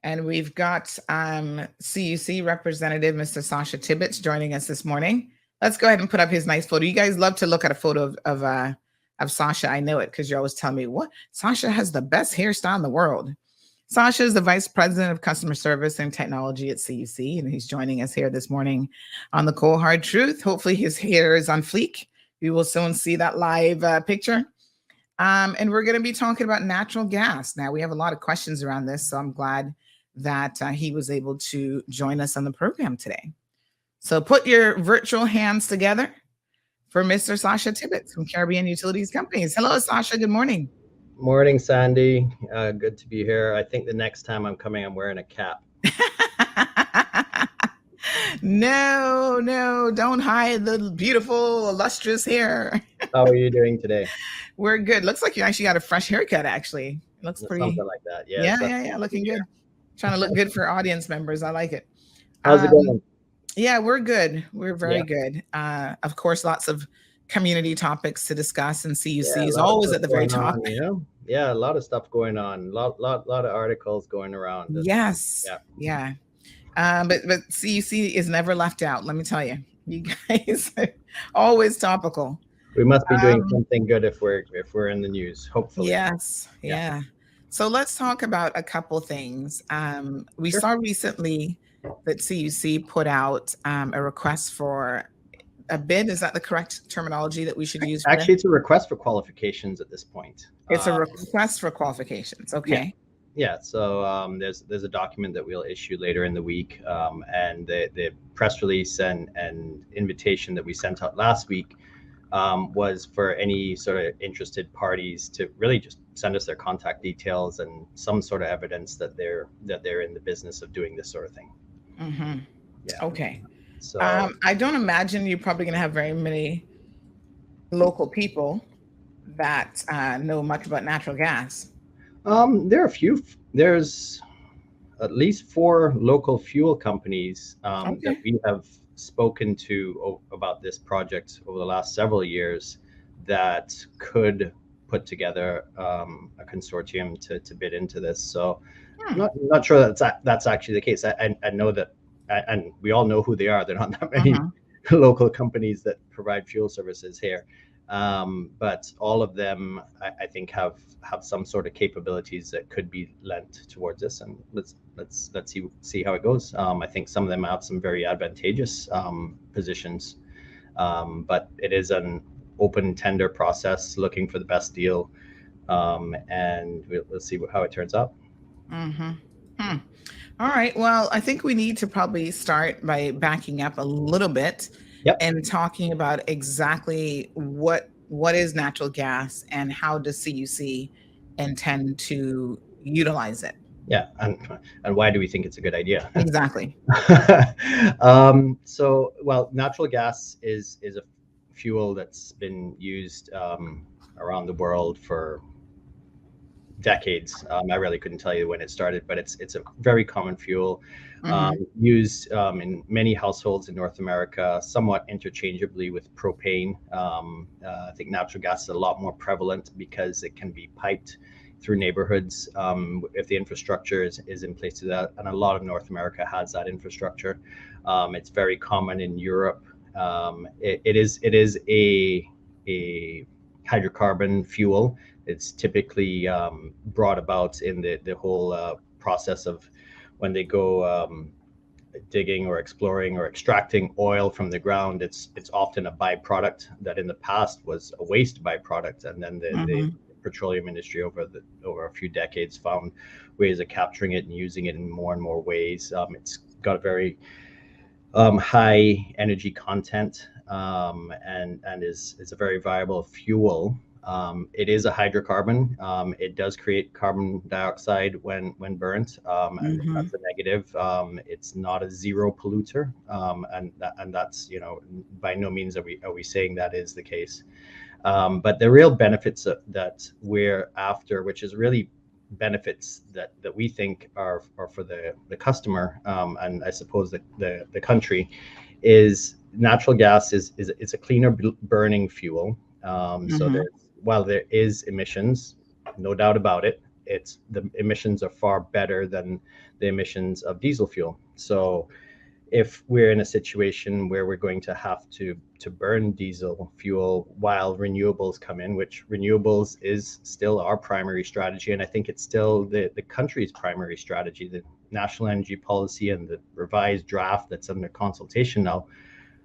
And we've got CUC representative, Mr. Sasha Tibbetts, joining us this morning. Let's go ahead and put up his nice photo. You guys love to look at a photo of Sasha. I know it because you always tell me, what? Sasha has the best hairstyle in the world. Sasha is the Vice President of Customer Service and Technology at CUC, and he's joining us here this morning on the Cold Hard Truth. Hopefully his hair is on fleek. We will soon see that live picture. And we're going to be talking about natural gas. Now, we have a lot of questions around this, so I'm glad that he was able to join us on the program today. So put your virtual hands together for Mr. Sasha Tibbetts from Caribbean Utilities Companies. Hello, Sasha. Good morning. Morning, Sandy. Good to be here. I think the next time I'm coming, I'm wearing a cap. No, don't hide the beautiful, illustrious hair. How are you doing today? We're good. Looks like you actually got a fresh haircut, actually. It looks pretty. Something like that. Yeah. Looking good. Trying to look good for audience members. I like it. How's it going? Yeah, we're good. We're very good. Of course, lots of community topics to discuss, and CUC is always at the very top. Yeah, a lot of stuff going on. Lot of articles going around. Yes. Yeah. But CUC is never left out. Let me tell you, you guys are always topical. We must be doing something good if we're in the news. Hopefully. Yes. Yeah. So let's talk about a couple things. We saw recently that CUC put out a request for a bid. Is that the correct terminology that we should use? Actually, it's a request for qualifications at this point. It's a request for qualifications. Okay. Yeah. So there's a document that we'll issue later in the week, and the press release and invitation that we sent out last week was for any sort of interested parties to really just send us their contact details and some sort of evidence that they're in the business of doing this sort of thing. Mm-hmm. Yeah. Okay. So I don't imagine you're probably going to have very many local people that know much about natural gas. There are a few. There's at least 4 local fuel companies that we have spoken to about this project over the last several years that could put together a consortium to bid into this. So I'm not sure that's actually the case. I know that, and we all know who they are. They're not that many local companies that provide fuel services here. But all of them, I think, have some sort of capabilities that could be lent towards this, and let's see how it goes. I think some of them have some very advantageous positions, but it is an open tender process looking for the best deal, and we'll see how it turns out. All right. Well, I think we need to probably start by backing up a little bit. And talking about exactly what is natural gas and how does CUC intend to utilize it? Yeah, and why do we think it's a good idea? Exactly. So, well, natural gas is a fuel that's been used around the world for decades. I really couldn't tell you when it started, but it's a very common fuel. Used in many households in North America, somewhat interchangeably with propane. I think natural gas is a lot more prevalent because it can be piped through neighborhoods if the infrastructure is in place to that, and a lot of North America has that infrastructure. It's very common in Europe. It is a hydrocarbon fuel. It's typically brought about in the whole process of when they go digging or exploring or extracting oil from the ground. It's often a byproduct that in the past was a waste byproduct, and then the petroleum industry over a few decades found ways of capturing it and using it in more and more ways. It's got a very high energy content and is a very viable fuel. It is a hydrocarbon. It does create carbon dioxide when burnt, and that's a negative. It's not a zero polluter, and that's, by no means are we saying that is the case. But the real benefits that we're after, which is really benefits that we think are for the customer, and I suppose the country, is natural gas is a cleaner burning fuel. So while there is emissions, no doubt about it, the emissions are far better than the emissions of diesel fuel. So if we're in a situation where we're going to have to burn diesel fuel while renewables come in, which renewables is still our primary strategy, and I think it's still the country's primary strategy. The National Energy Policy and the revised draft that's under consultation now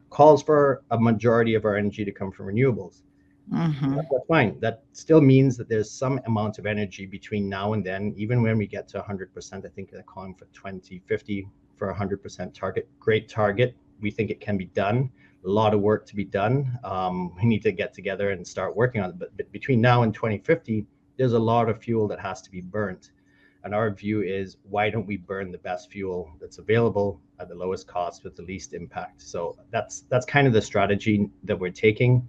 calls for a majority of our energy to come from renewables. That's fine. That still means that there's some amount of energy between now and then, even when we get to 100%. I think they're calling for 2050 for 100% target. Great target. We think it can be done. A lot of work to be done. We need to get together and start working on it. But between now and 2050, there's a lot of fuel that has to be burnt. And our view is, why don't we burn the best fuel that's available at the lowest cost with the least impact? So that's kind of the strategy that we're taking.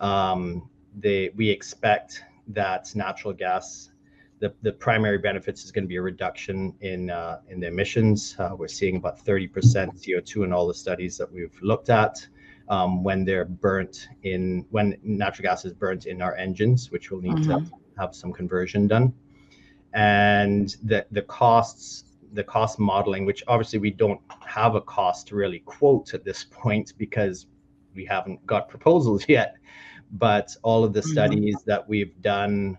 We expect that natural gas, the primary benefits is going to be a reduction in the emissions. We're seeing about 30% CO2 in all the studies that we've looked at when natural gas is burnt in our engines, which will need to have some conversion done. And the cost modeling, which obviously we don't have a cost to really quote at this point because we haven't got proposals yet. But all of the studies that we've done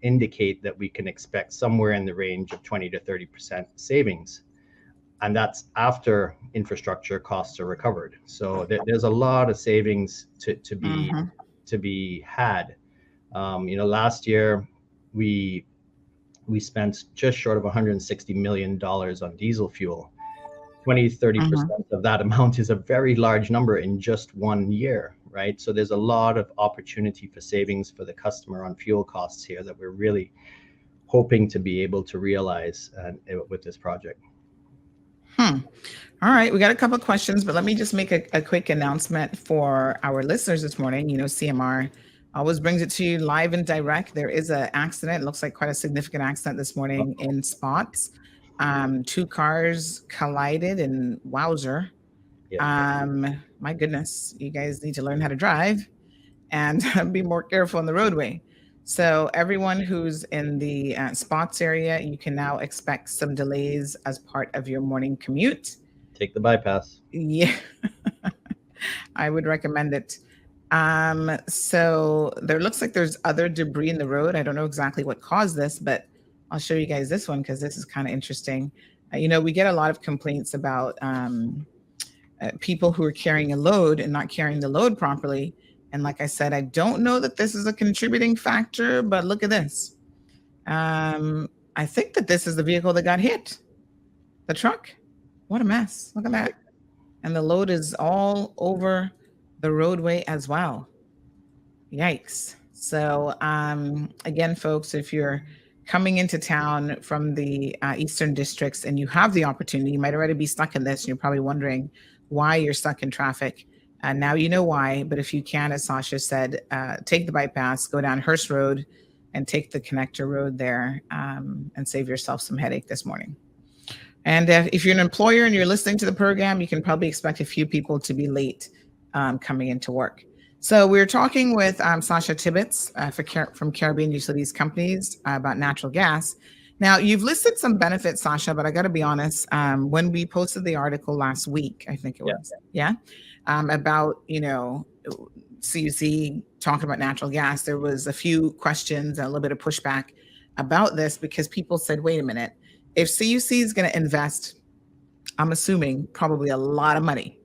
indicate that we can expect somewhere in the range of 20 to 30% savings. And that's after infrastructure costs are recovered. So there's a lot of savings to be had. Last year we spent just short of $160 million on diesel fuel. 20-30% of that amount is a very large number in just 1 year, right? So there's a lot of opportunity for savings for the customer on fuel costs here that we're really hoping to be able to realize with this project. All right, we got a couple of questions, but let me just make a quick announcement for our listeners this morning. CMR always brings it to you live and direct. There is an accident. It looks like quite a significant accident this morning in Spots. 2 cars collided, and wowzer. Yeah. My goodness, you guys need to learn how to drive and be more careful on the roadway. So everyone who's in the Spots area, you can now expect some delays as part of your morning commute. Take the bypass. Yeah, I would recommend it. So there looks like there's other debris in the road. I don't know exactly what caused this, but I'll show you guys this one because this is kind of interesting. We get a lot of complaints about people who are carrying a load and not carrying the load properly. And like I said, I don't know that this is a contributing factor, but look at this. I think that this is the vehicle that got hit. The truck. What a mess. Look at that. And the load is all over the roadway as well. Yikes. So again, folks, if you're coming into town from the eastern districts and you have the opportunity, you might already be stuck in this and you're probably wondering why you're stuck in traffic. Now you know why, but if you can, as Sasha said, take the bypass, go down Hearst Road and take the connector road there and save yourself some headache this morning. And if you're an employer and you're listening to the program, you can probably expect a few people to be late coming into work. So we're talking with Sasha Tibbetts from Caribbean Utilities Companies about natural gas. Now, you've listed some benefits, Sasha, but I got to be honest, when we posted the article last week, I think it was, about, CUC talking about natural gas, there was a few questions and a little bit of pushback about this because people said, wait a minute, if CUC is going to invest, I'm assuming probably a lot of money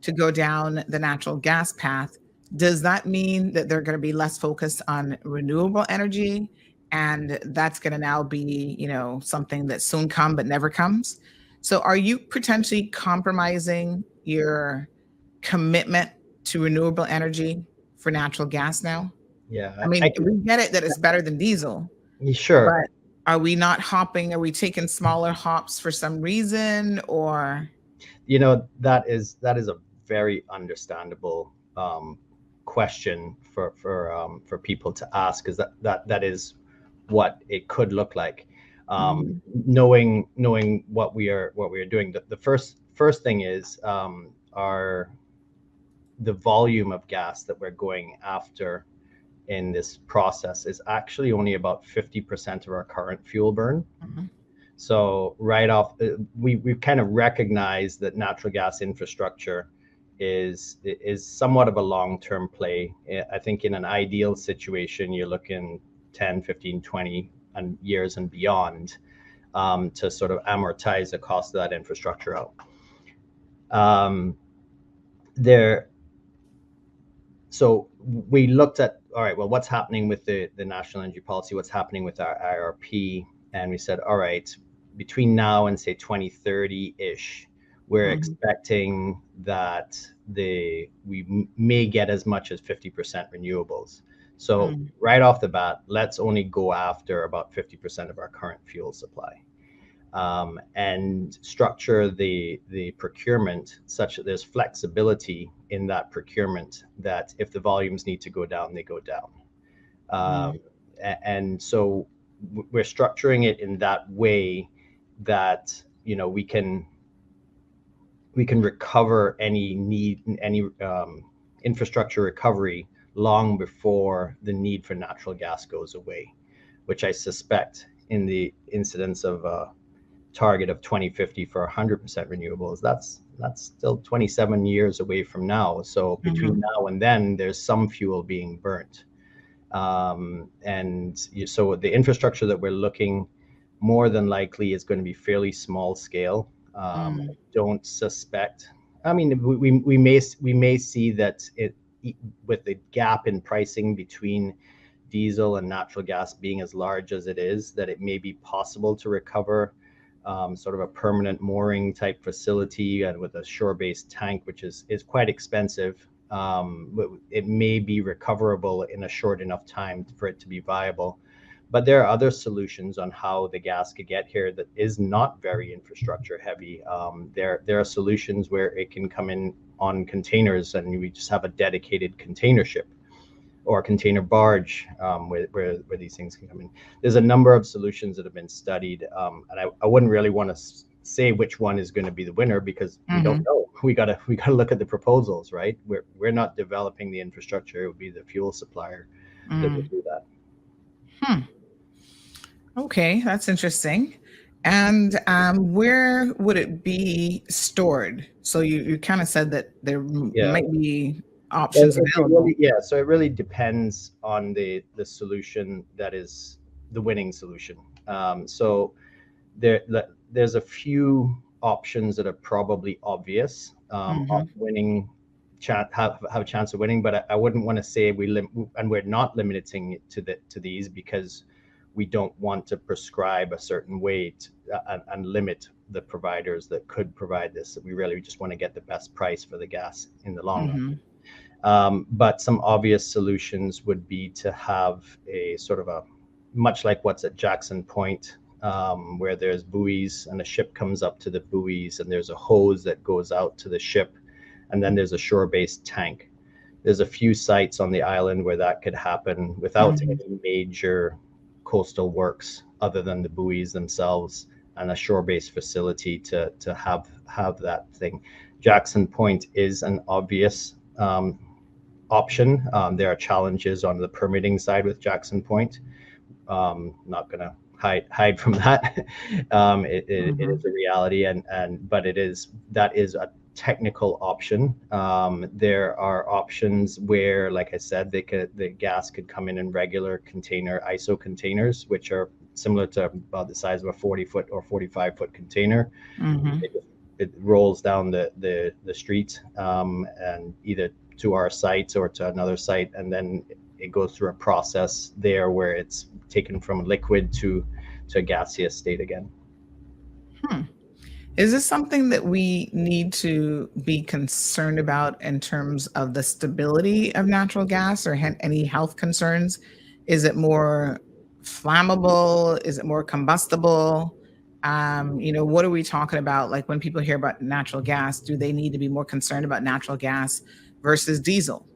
to go down the natural gas path, does that mean that they're going to be less focused on renewable energy? And that's going to now be, something that soon come but never comes. So are you potentially compromising your commitment to renewable energy for natural gas now? Yeah. I mean, we get it that it's better than diesel. Sure. But are we not hopping? Are we taking smaller hops for some reason, or? That is a very understandable question for people to ask, because that is what it could look like. Knowing what we are doing. The first thing is the volume of gas that we're going after in this process is actually only about 50% of our current fuel burn. Mm-hmm. So right off, we've kind of recognized that natural gas infrastructure is somewhat of a long-term play. I think in an ideal situation, you're looking 10, 15, 20 years and beyond to sort of amortize the cost of that infrastructure out. So we looked at, all right, well, what's happening with the national energy policy? What's happening with our IRP? And we said, all right, between now and say 2030-ish, we're expecting that we may get as much as 50% renewables. So right off the bat, let's only go after about 50% of our current fuel supply. And structure the procurement such that there's flexibility in that procurement, that if the volumes need to go down, they go down. And so we're structuring it in that way that, you know, we can recover any infrastructure recovery long before the need for natural gas goes away, which I suspect in the incidence of target of 2050 for 100% renewables, that's still 27 years away from now. So between now and then, there's some fuel being burnt. So the infrastructure that we're looking more than likely is going to be fairly small scale. Don't suspect. I mean, we may see that with the gap in pricing between diesel and natural gas being as large as it is, that it may be possible to recover sort of a permanent mooring type facility and with a shore-based tank, which is quite expensive. It may be recoverable in a short enough time for it to be viable. But there are other solutions on how the gas could get here that is not very infrastructure heavy. There are solutions where it can come in on containers and we just have a dedicated container ship or container barge where these things can come in. There's a number of solutions that have been studied, and I wouldn't really want to say which one is going to be the winner because we don't know. We gotta look at the proposals, right? We're not developing the infrastructure; it would be the fuel supplier that would do that. Okay, that's interesting. And where would it be stored? So you kind of said that there might be options available. So it really depends on the solution that is the winning solution. So there's a few options that are probably obvious, winning, have a chance of winning, but I wouldn't want to say we're not limiting it to these because we don't want to prescribe a certain way and limit the providers that could provide this. We really just want to get the best price for the gas in the long run. But some obvious solutions would be to have a sort of a, much like what's at Jackson Point, where there's buoys and a ship comes up to the buoys and there's a hose that goes out to the ship, and then there's a shore-based tank. There's a few sites on the island where that could happen without any major coastal works other than the buoys themselves and a shore-based facility to have that thing. Jackson Point is an obvious option. There are challenges on the permitting side with Jackson Point. Not going to hide from that. It is a reality, but that is a technical option. There are options where, like I said, the gas could come in regular container ISO containers, which are similar to about the size of a 40-foot or 45-foot container. It rolls down the street and either to our site or to another site, and then it goes through a process there where it's taken from liquid to a gaseous state again. Is this something that we need to be concerned about in terms of the stability of natural gas or any health concerns? Is it more flammable? Is it more combustible? What are we talking about? Like when people hear about natural gas, do they need to be more concerned about natural gas versus diesel?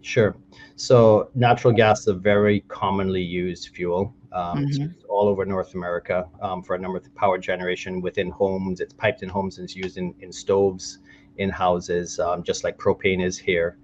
Sure. So natural gas is a very commonly used fuel. It's used all over North America for a number of power generation within homes. It's piped in homes and it's used in stoves, in houses, just like propane is here.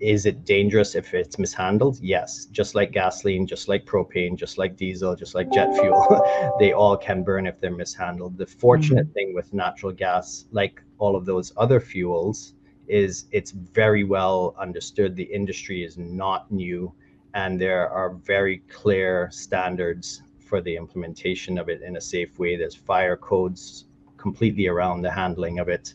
Is it dangerous if it's mishandled? Yes. Just like gasoline, just like propane, just like diesel, just like jet fuel, they all can burn if they're mishandled. The fortunate thing with natural gas, like all of those other fuels, is it's very well understood. The industry is not new, and there are very clear standards for the implementation of it in a safe way. There's fire codes completely around the handling of it.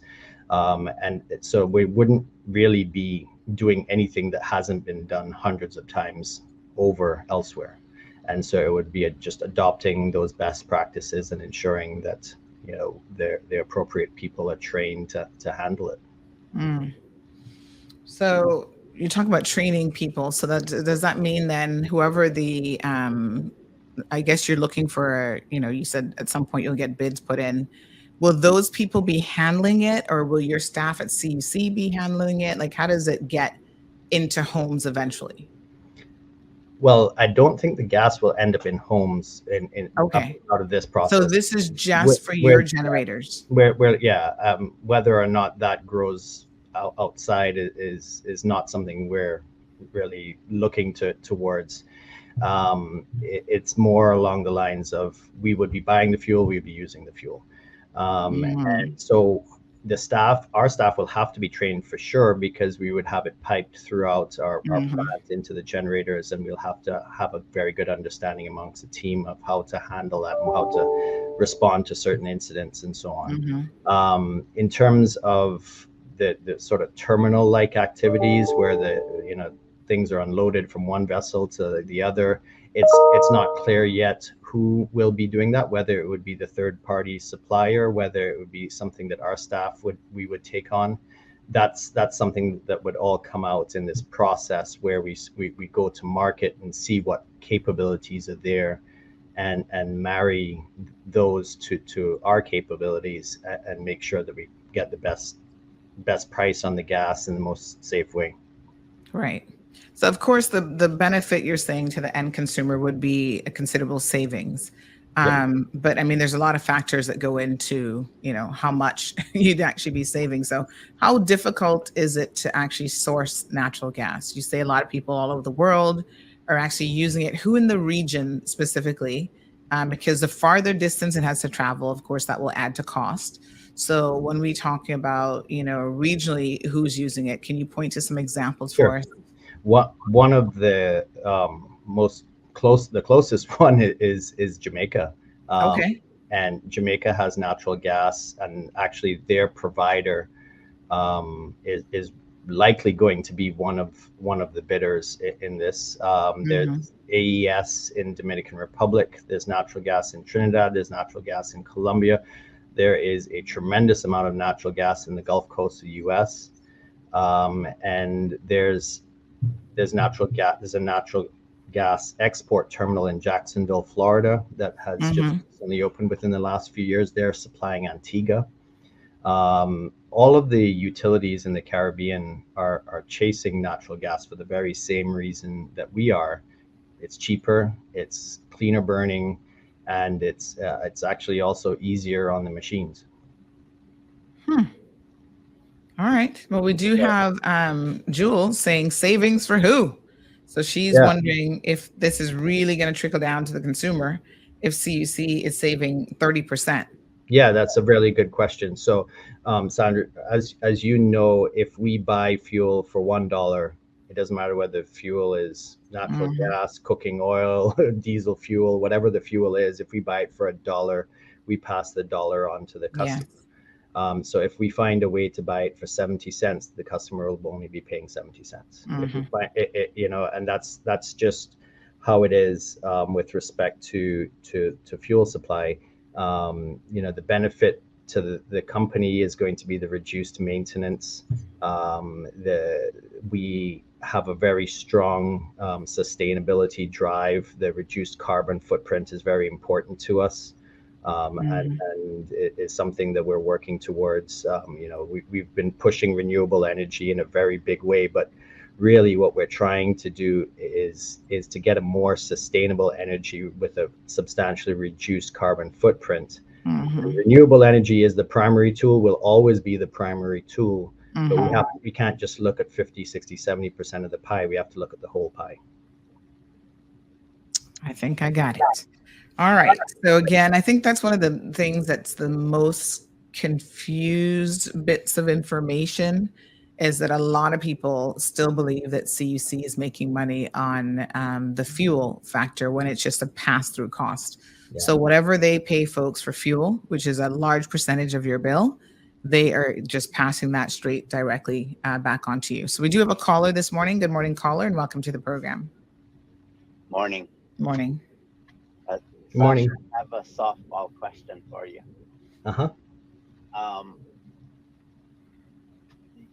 And so we wouldn't really be doing anything that hasn't been done hundreds of times over elsewhere. And so it would be just adopting those best practices and ensuring that, you know, the appropriate people are trained to handle it. So you talk about training people. So that does that mean then whoever the I guess you're looking for, you know, you said at some point you'll get bids put in. Will those people be handling it, or will your staff at CUC be handling it? Like, how does it get into homes eventually? Well, I don't think the gas will end up in homes in Okay. out of this So process. this is just for your generators. Whether or not that grows outside is not something we're really looking towards. It's more along the lines of we would be buying the fuel, we'd be using the fuel. And so our staff will have to be trained for sure, because we would have it piped throughout our plant into the generators, and we'll have to have a very good understanding amongst the team of how to handle that and how to respond to certain incidents and so on. In terms of the sort of terminal-like activities where things are unloaded from one vessel to the other, it's not clear yet who will be doing that, whether it would be the third-party supplier, whether it would be something that our staff would take on. That's something that would all come out in this process where we go to market and see what capabilities are there, and marry those to our capabilities, and make sure that we get the best price on the gas in the most safe way. Right. So of course the benefit you're saying to the end consumer would be a considerable savings. But I mean, there's a lot of factors that go into, you know, how much you'd actually be saving. So how difficult is it to actually source natural gas? You say a lot of people all over the world are actually using it. Who in the region specifically? Because the farther distance it has to travel, of course, that will add to cost. So when we talk about, you know, regionally who's using it, can you point to some examples for us? One of the the closest one is Jamaica. Okay. And Jamaica has natural gas, and actually their provider is likely going to be one of the bidders in this. There's AES in Dominican Republic. There's natural gas in Trinidad. There's natural gas in Colombia. There is a tremendous amount of natural gas in the Gulf Coast of the U.S. And there's natural gas. There's a natural gas export terminal in Jacksonville, Florida, that has just recently opened within the last few years. They're supplying Antigua. All of the utilities in the Caribbean are chasing natural gas for the very same reason that we are. It's cheaper, it's cleaner burning, and it's actually also easier on the machines. All right. Well, we do have Jules saying savings for who? So she's wondering if this is really going to trickle down to the consumer, if CUC is saving 30%. Yeah, that's a really good question. So, Sandra, as you know, if we buy fuel for $1, it doesn't matter whether fuel is natural gas, cooking oil, diesel fuel, whatever the fuel is. If we buy it for $1, we pass the dollar on to the customer. So if we find a way to buy it for 70 cents, the customer will only be paying 70 cents. If we find it, you know, and that's just how it is with respect to fuel supply. You know, the benefit to the company is going to be the reduced maintenance. We have a very strong sustainability drive. The reduced carbon footprint is very important to us. And it is something that we're working towards. You know, we've been pushing renewable energy in a very big way, but really what we're trying to do is to get a more sustainable energy with a substantially reduced carbon footprint. Renewable energy is the primary tool, will always be the primary tool, But Mhm. we can't just look at 50, 60, 70% of the pie. We have to look at the whole pie. I think I got it. All right. So again, I think that's one of the things that's the most confused bits of information is that a lot of people still believe that CUC is making money on the fuel factor when it's just a pass-through cost. Yeah. So whatever they pay folks for fuel, which is a large percentage of your bill, they are just passing that straight directly back onto you. So we do have a caller this morning. Good morning, caller, and welcome to the program. Morning. Morning. Good morning. Sasha, I have a softball question for you. Uh-huh.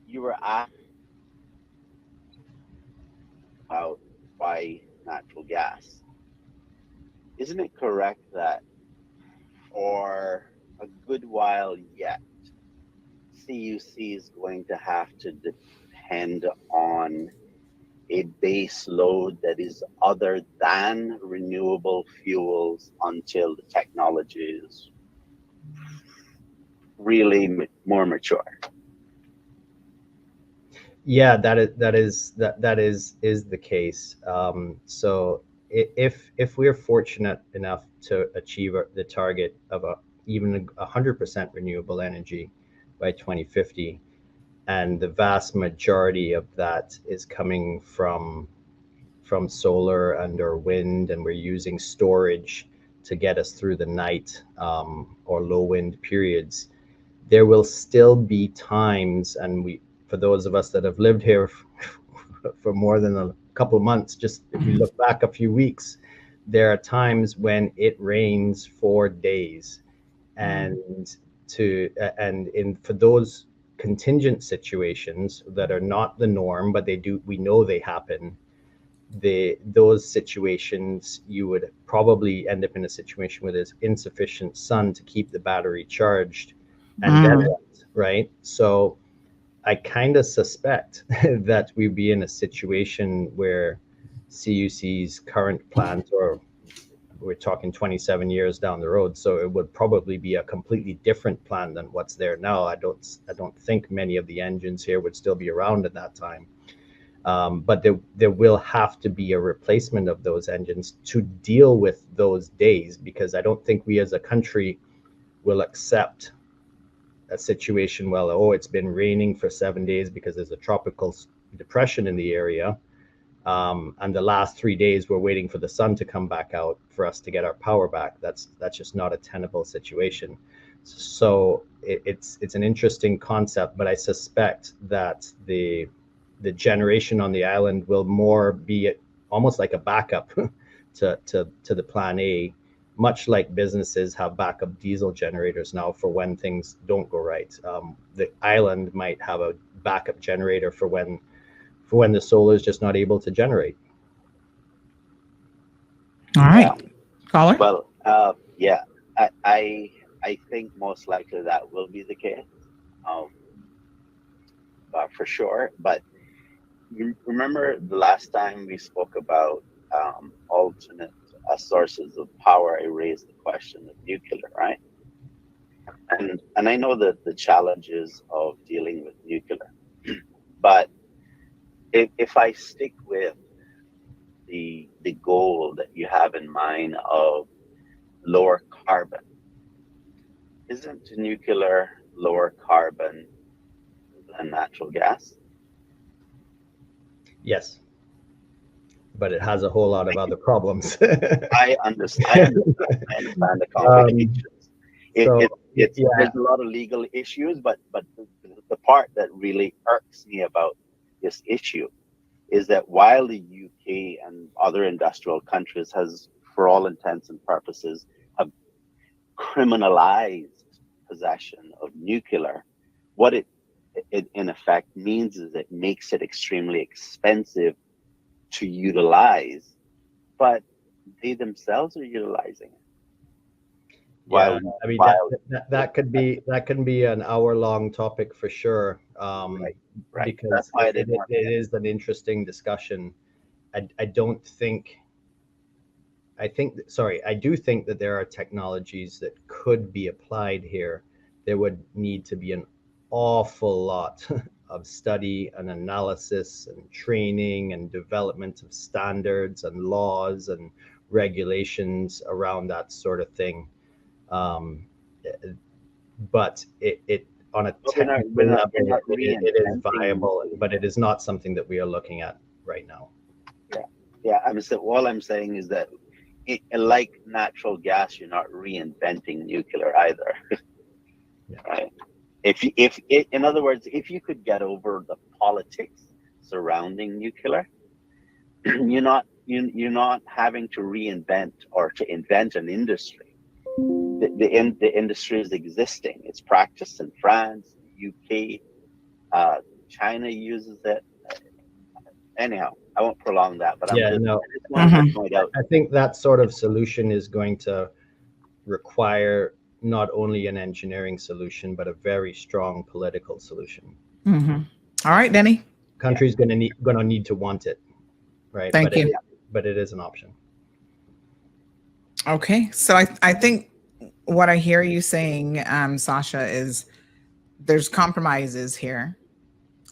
You were asked about why natural gas. Isn't it correct that for a good while yet, CUC is going to have to depend on a base load that is other than renewable fuels until the technology is really more mature? Yeah, that is the case. So if we're fortunate enough to achieve the target of even 100% renewable energy by 2050, and the vast majority of that is coming from solar and or wind, and we're using storage to get us through the night or low wind periods, there will still be times, and for those of us that have lived here for more than a couple of months, just if we look back a few weeks, there are times when it rains for days, and for those contingent situations that are not the norm, but we know they happen. Those situations, you would probably end up in a situation where there's insufficient sun to keep the battery charged, and then what, right? So I kind of suspect that we'd be in a situation where CUC's current plans, or we're talking 27 years down the road, so it would probably be a completely different plan than what's there now. I don't think many of the engines here would still be around at that time. But there will have to be a replacement of those engines to deal with those days, because I don't think we as a country will accept a situation, well, it's been raining for 7 days because there's a tropical depression in the area, and the last 3 days we're waiting for the sun to come back out for us to get our power back. That's just not a tenable situation. So it's an interesting concept, but I suspect that the generation on the island will more be almost like a backup to the plan A, much like businesses have backup diesel generators now for when things don't go right. The island might have a backup generator for when the solar is just not able to generate. All right, caller. Well, yeah, I think most likely that will be the case, for sure. But you remember the last time we spoke about alternate sources of power, I raised the question of nuclear, right? And I know that the challenges of dealing with nuclear, but if I stick with the goal that you have in mind of lower carbon, isn't nuclear lower carbon than natural gas? Yes, but it has a whole lot of other problems. I understand the complications. There's a lot of legal issues, but the part that really irks me about this issue is that while the UK and other industrial countries has, for all intents and purposes, have criminalized possession of nuclear, what it in effect means is it makes it extremely expensive to utilize, but they themselves are utilizing it. Yeah, I mean that could be an hour-long topic for sure. Right. Because that's why it is an interesting discussion. I do think that there are technologies that could be applied here. There would need to be an awful lot of study and analysis and training and development of standards and laws and regulations around that sort of thing. But it on a technical level, it is viable, but it is not something that we are looking at right now. Yeah. All I'm saying is that, like natural gas, you're not reinventing nuclear either. Yeah. Right? In other words, if you could get over the politics surrounding nuclear, you're not having to reinvent or to invent an industry. The industry is existing. It's practiced in France, UK, China uses it. Anyhow, I won't prolong that, but I just wanted to point out. I think that sort of solution is going to require not only an engineering solution, but a very strong political solution. All right, Denny. Country's going to need to want it, right? Thank you. But it is an option. Okay, so I think what I hear you saying, Sasha, is there's compromises here,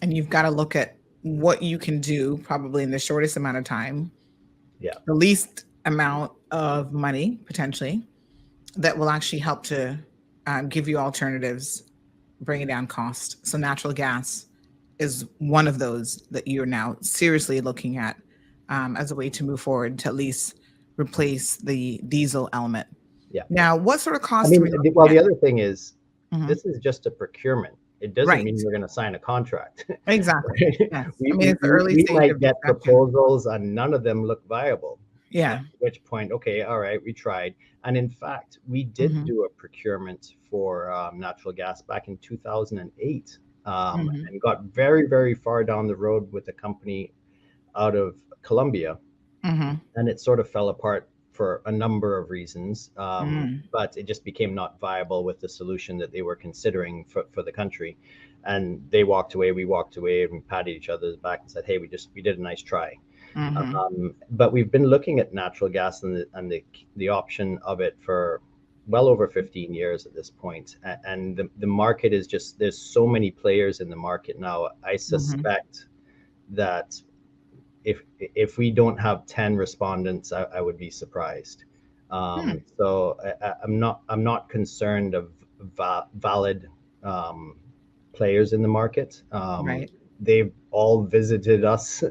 and you've got to look at what you can do probably in the shortest amount of time, the least amount of money potentially that will actually help to give you alternatives, bringing down cost. So natural gas is one of those that you're now seriously looking at as a way to move forward to at least replace the diesel element. Yeah. Now, what sort of cost? The other thing is, this is just a procurement. It doesn't mean we're going to sign a contract. Exactly. Yes. We might get proposals and none of them look viable. Yeah. At which point, okay, all right, we tried. And in fact, we did do a procurement for natural gas back in 2008 and got very, very far down the road with a company out of Colombia. And it sort of fell apart for a number of reasons, but it just became not viable with the solution that they were considering for the country. And they walked away, we walked away, and we patted each other's back and said, hey, we did a nice try. But we've been looking at natural gas and the option of it for well over 15 years at this point. And the market is just, there's so many players in the market now. I suspect that if we don't have 10 respondents, I would be surprised. So I'm not concerned of valid players in the market. They've all visited us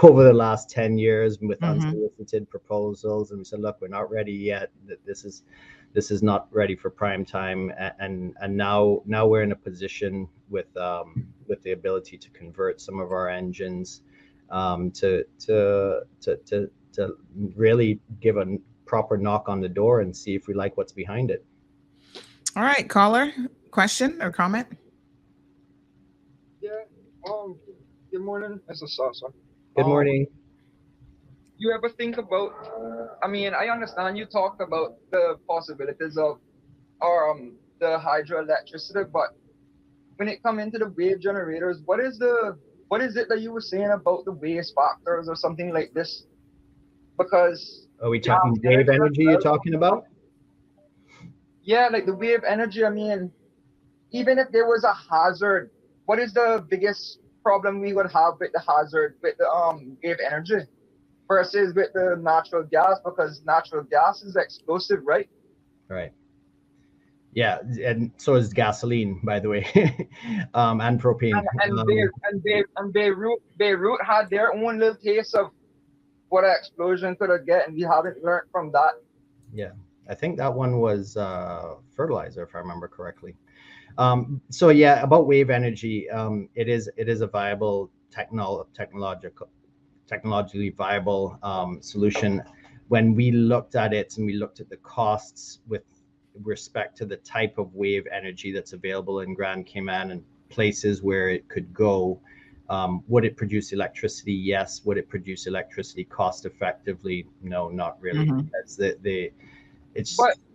over the last 10 years with unsolicited proposals, and we said, look, we're not ready yet. This is not ready for prime time. And now we're in a position with the ability to convert some of our engines to really give a proper knock on the door and see if we like what's behind it. All right, caller, question or comment? Yeah. Good morning, Mr. Sasha. Good morning. You ever think about? I mean, I understand you talked about the possibilities of the hydroelectricity, but when it comes into the wave generators, what is it that you were saying about the waste factors or something like this? Because are we talking wave energy you're talking about? Yeah, like the wave energy. I mean, even if there was a hazard, what is the biggest problem we would have with the hazard with the wave energy versus with the natural gas? Because natural gas is explosive, right? Right. Yeah, and so is gasoline, by the way, and propane. And Beirut had their own little taste of what an explosion could have get, and we haven't learned from that. Yeah, I think that one was fertilizer, if I remember correctly. So yeah, about wave energy, it is a viable technologically viable solution. When we looked at it and we looked at the costs with respect to the type of wave energy that's available in Grand Cayman and places where it could go, would it produce electricity? Yes. Would it produce electricity cost effectively? No, not really. Because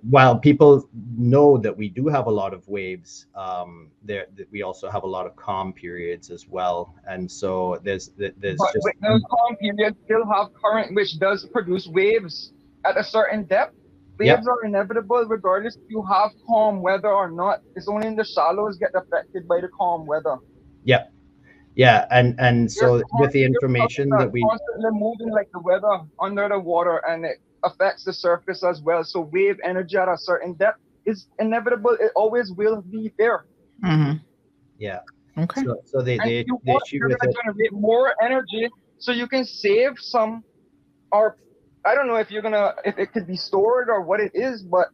while people know that we do have a lot of waves, we also have a lot of calm periods as well, and so there's but those calm periods still have current, which does produce waves at a certain depth. Waves are inevitable regardless if you have calm weather or not. It's only in the shallows get affected by the calm weather. Yep. Yeah, and so You're with the you're information that we, constantly moving like the weather under the water, and it affects the surface as well. So wave energy at a certain depth is inevitable. It always will be there. Mhm. yeah, Okay. so And if you the want, issue you're with gonna it, generate more energy so you can save some, or I don't know if you're gonna, if it could be stored or what it is, but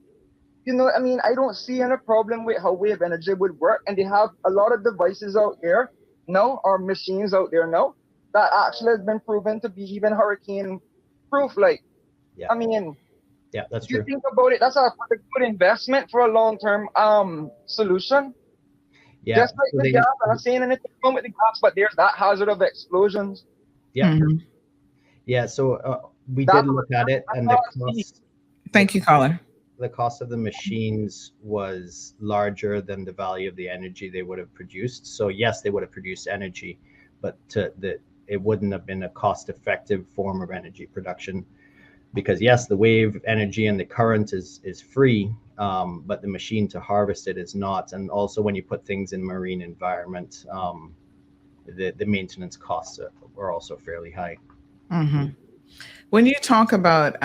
you know, I mean, I don't see any problem with how wave energy would work. And they have a lot of devices out there now, or machines out there now, that actually has been proven to be even hurricane proof. Like, yeah, I mean, yeah, that's if you true. think about it, that's a pretty good investment for a long term solution. Yeah, Just like so the they, gas, I'm not saying anything wrong with the gas, but there's that hazard of explosions. yeah, Mhm. yeah. So we did That's look at it, that's and not see. the Thank you, caller. the cost of the machines was larger than the value of the energy they would have produced. So yes, they would have produced energy, but it wouldn't have been a cost-effective form of energy production, because yes, the wave energy and the current is free, but the machine to harvest it is not. And also, when you put things in marine environment, the maintenance costs are also fairly high. Mhm. When you talk about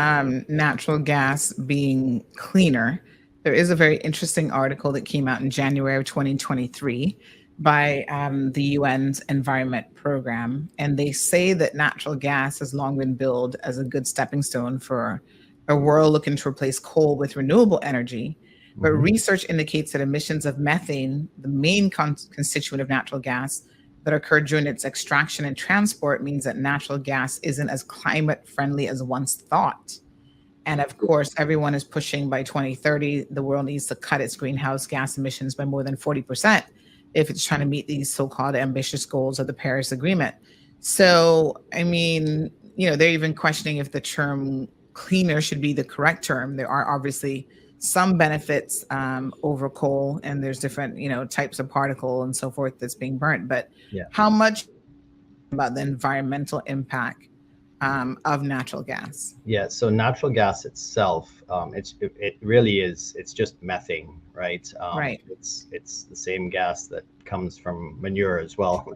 natural gas being cleaner, there is a very interesting article that came out in January of 2023 by the UN's Environment Program. And they say that natural gas has long been billed as a good stepping stone for a world looking to replace coal with renewable energy. But Mhm. research indicates that emissions of methane, the main constituent of natural gas, that occurred during its extraction and transport means that natural gas isn't as climate friendly as once thought. And of course, everyone is pushing by 2030, the world needs to cut its greenhouse gas emissions by more than 40% if it's trying to meet these so called ambitious goals of the Paris Agreement. So, I mean, they're even questioning if the term cleaner should be the correct term. There are obviously some benefits over coal, and there's different, types of particle and so forth that's being burnt. But Yeah. how much about the environmental impact of natural gas? Yeah, so natural gas itself, it really is, it's just methane, right? Right. It's the same gas that comes from manure as well,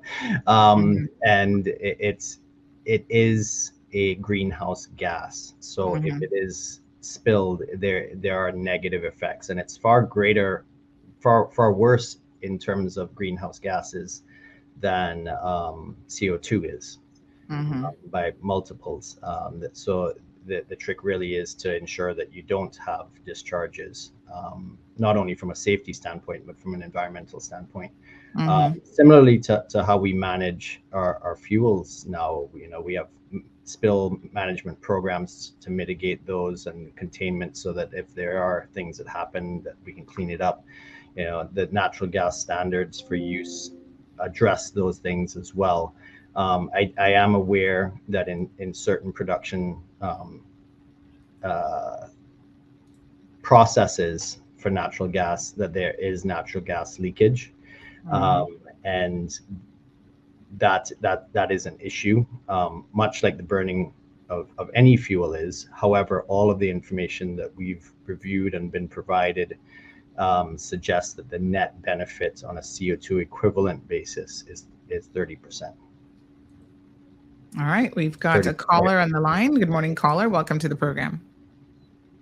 Mhm. and it is a greenhouse gas. So if Mhm. it is spilled, there are negative effects, and it's far greater, far worse in terms of greenhouse gases than CO2 is, Mhm. by multiples. So the trick really is to ensure that you don't have discharges, not only from a safety standpoint, but from an environmental standpoint. Mhm. Similarly to how we manage our fuels now, we have spill management programs to mitigate those and containment, so that if there are things that happen, that we can clean it up. The natural gas standards for use address those things as well. I am aware that in certain production uh, processes for natural gas, that there is natural gas leakage, Mhm. and that is an issue, much like the burning of any fuel is. However, all of the information that we've reviewed and been provided suggests that the net benefit on a CO2 equivalent basis is 30%. All right. We've got 30. a caller on the line. Good morning, caller. Welcome to the program.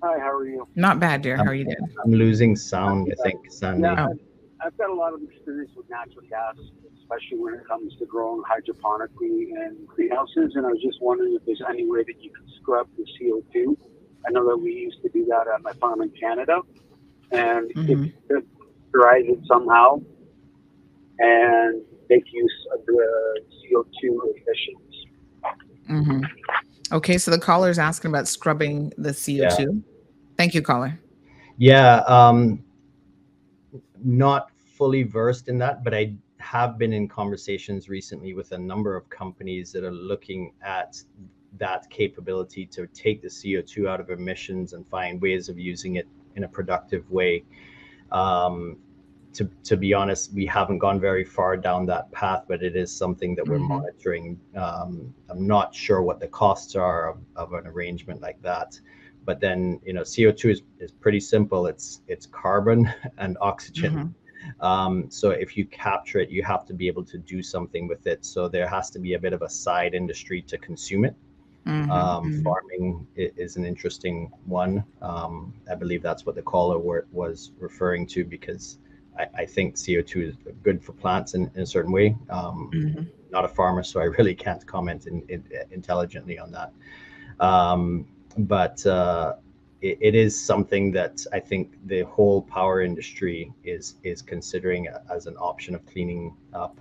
Hi, how are you? Not bad, dear. How I'm, are you doing? I'm losing sound, I think, Yeah, Sandy. Oh. I've got a lot of experience with natural gas, especially when it comes to growing hydroponically in greenhouses. And I was just wondering if there's any way that you could scrub the CO2. I know that we used to do that at my farm in Canada, and if Mhm. you could derive it somehow and make use of the CO2 emissions. Mhm. Okay. So the caller is asking about scrubbing the Yeah. CO2. Thank you, caller. Yeah. Not fully versed in that, but I have been in conversations recently with a number of companies that are looking at that capability to take the CO2 out of emissions and find ways of using it in a productive way. To be honest, we haven't gone very far down that path, but it is something that we're Mhm. monitoring. I'm not sure what the costs are of an arrangement like that. But then, CO2 is pretty simple. It's carbon and oxygen. Mhm. So if you capture it, you have to be able to do something with it. So there has to be a bit of a side industry to consume it. Farming is an interesting one. I believe that's what the caller was referring to, because I think CO2 is good for plants in a certain way. Not a farmer, so I really can't comment intelligently on that. But it is something that I think the whole power industry is considering as an option of cleaning up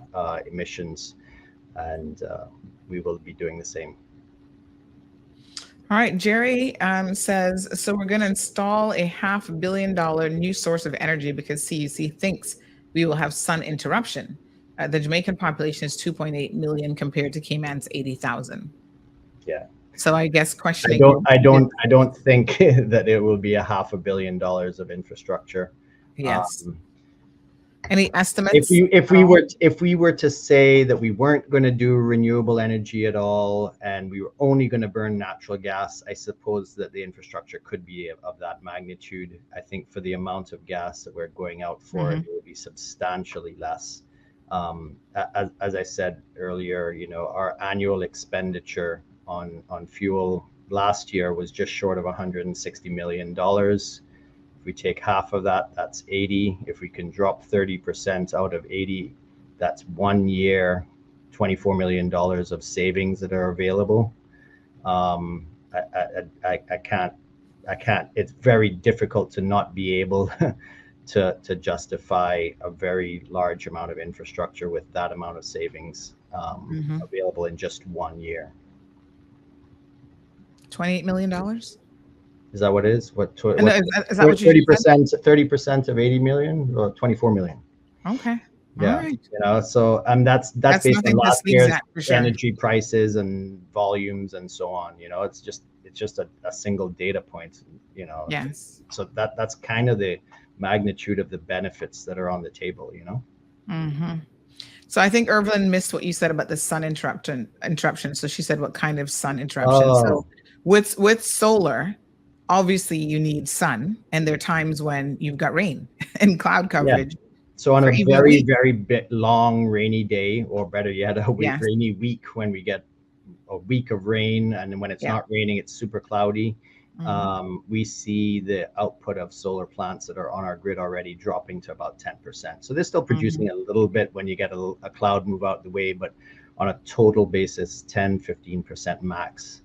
emissions, and we will be doing the same. All right, Jerry says, so we're going to install a $500 million new source of energy because CUC thinks we will have sun interruption. The Jamaican population is 2.8 million compared to Cayman's 80,000. Yeah. So I guess questioning. I don't think that it will be $500 million of infrastructure. Yes. Any estimates? If we were to say that we weren't going to do renewable energy at all, and we were only going to burn natural gas, I suppose that the infrastructure could be of that magnitude. I think for the amount of gas that we're going out for, it will be substantially less. As I said earlier, our annual expenditure on fuel last year was just short of $160 million. If we take half of that, that's 80. If we can drop 30% out of 80, that's 1 year, $24 million of savings that are available. I can't. It's very difficult to not be able to justify a very large amount of infrastructure with that amount of savings available in just 1 year. $28 million? Is that what it is? Is that what you 30% of 80 million or 24 million? Okay. Yeah. All right. So that's based on last year's energy prices and volumes and so on. It's just a single data point, Yes. So that's kind of the magnitude of the benefits that are on the table, So I think Irvin missed what you said about the sun interruption. So she said, what kind of sun interruption? So with solar, obviously you need sun, and there are times when you've got rain and cloud coverage. Yeah. So on a very, very long rainy day, or better yet, a rainy week, when we get a week of rain, and then when it's not raining, it's super cloudy. We see the output of solar plants that are on our grid already dropping to about 10%. So they're still producing a little bit when you get a cloud move out the way, but on a total basis, 10-15% max.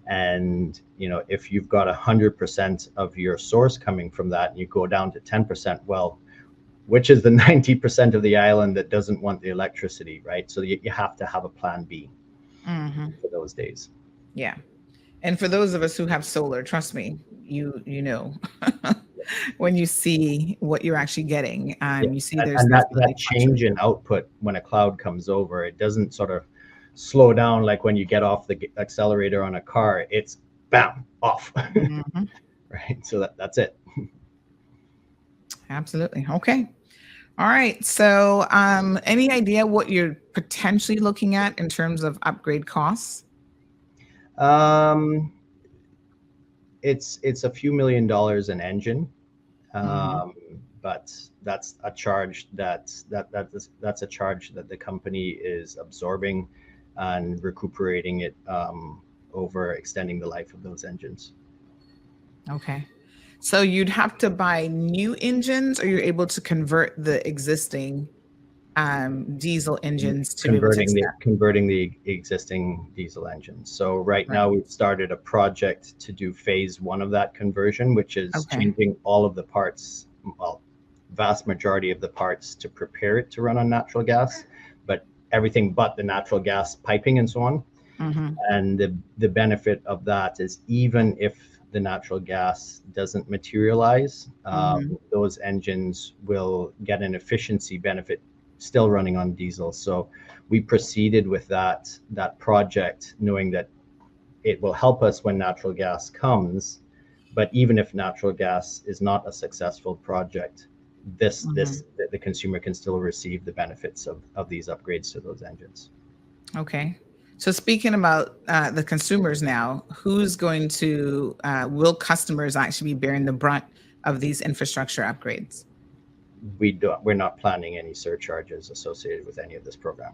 And if you've got 100% of your source coming from that, and you go down to 10%, well, which is the 90% of the island that doesn't want the electricity, right? So you have to have a plan B for those days. Yeah. And for those of us who have solar, trust me, you know, when you see what you're actually getting, you see there's that change in output when a cloud comes over, it doesn't sort of slow down like when you get off the accelerator on a car. It's bam, off. Right. So that's it. Absolutely. Okay. All right. So any idea what you're potentially looking at in terms of upgrade costs? It's a few $1 million an engine, but that's a charge that's a charge that the company is absorbing and recuperating it over extending the life of those engines. Okay. So you'd have to buy new engines, or you're able to convert the existing diesel engines to converting the existing diesel engines. So right now we've started a project to do phase 1 of that conversion, which is changing all of the parts, well, vast majority of the parts, to prepare it to run on natural gas, but everything but the natural gas piping and so on. And the benefit of that is, even if the natural gas doesn't materialize, those engines will get an efficiency benefit still running on diesel. So we proceeded with that project, knowing that it will help us when natural gas comes. But even if natural gas is not a successful project, the consumer can still receive the benefits of these upgrades to those engines. Okay. So speaking about the consumers now, who's going to, will customers actually be bearing the brunt of these infrastructure upgrades? we're not planning any surcharges associated with any of this program.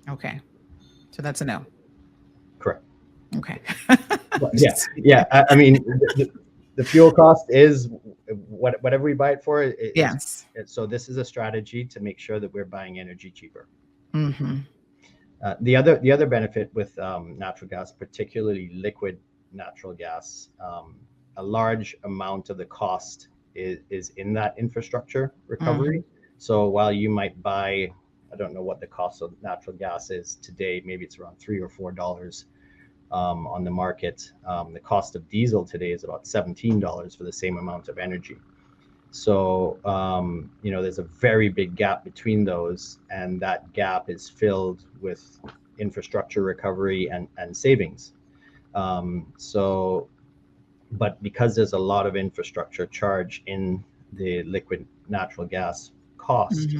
Okay. So that's a no. Correct. Okay. Yeah. I mean, the fuel cost is whatever we buy it for. Yes. So this is a strategy to make sure that we're buying energy cheaper. Mm-hmm. The other benefit with natural gas, particularly liquid natural gas, a large amount of the cost is in that infrastructure recovery. So while you might buy, I don't know what the cost of natural gas is today, maybe it's around $3 or $4 on the market. The cost of diesel today is about $17 for the same amount of energy. So, there's a very big gap between those, and that gap is filled with infrastructure recovery and savings. But because there's a lot of infrastructure charge in the liquid natural gas cost,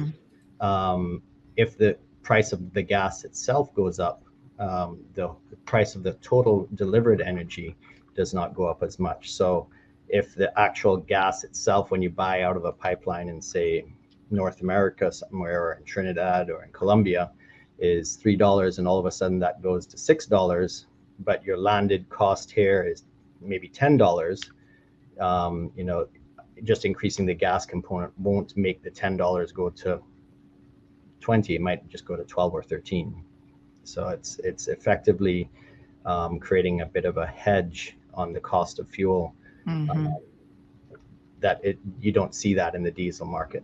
if the price of the gas itself goes up, the price of the total delivered energy does not go up as much. So if the actual gas itself, when you buy out of a pipeline in, say, North America somewhere, or in Trinidad or in Colombia, is $3, and all of a sudden that goes to $6, but your landed cost here is maybe $10, just increasing the gas component won't make the $10 go to 20. It might just go to 12 or 13. So it's effectively creating a bit of a hedge on the cost of fuel. You don't see that in the diesel market.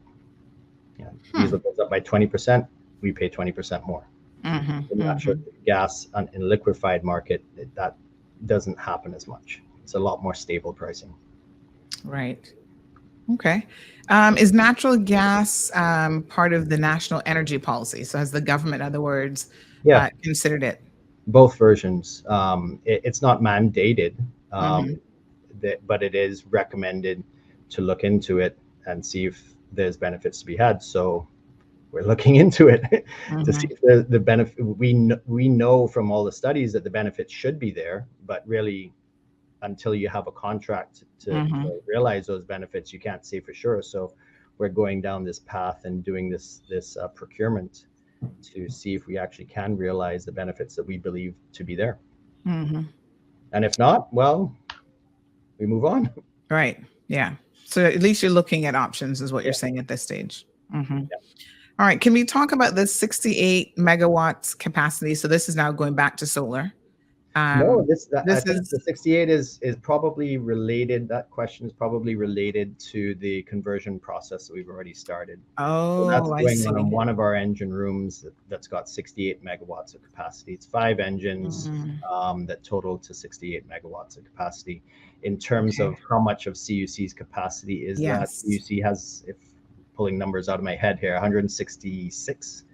Diesel goes up by 20%, we pay 20% more. The natural gas in liquefied market, that doesn't happen as much. It's a lot more stable pricing. Right. Okay. Is natural gas part of the national energy policy? So has the government, in other words, considered it? Both versions. It's not mandated, but it is recommended to look into it and see if there's benefits to be had. So we're looking into it to see if the benefit. We know from all the studies that the benefits should be there, but really, until you have a contract to realize those benefits, you can't say for sure. So we're going down this path and doing this procurement to see if we actually can realize the benefits that we believe to be there. And if not, well, we move on. Right. Yeah. So at least you're looking at options, is what you're saying at this stage. All right. Can we talk about the 68 megawatts capacity? So this is now going back to solar. No, I think the 68 is probably related. That question is probably related to the conversion process that we've already started. Oh, so that's I going see. on in one of our engine rooms that's got 68 megawatts of capacity. It's 5 engines that total to 68 megawatts of capacity. In terms of how much of CUC's capacity is that, CUC has, if pulling numbers out of my head here, 166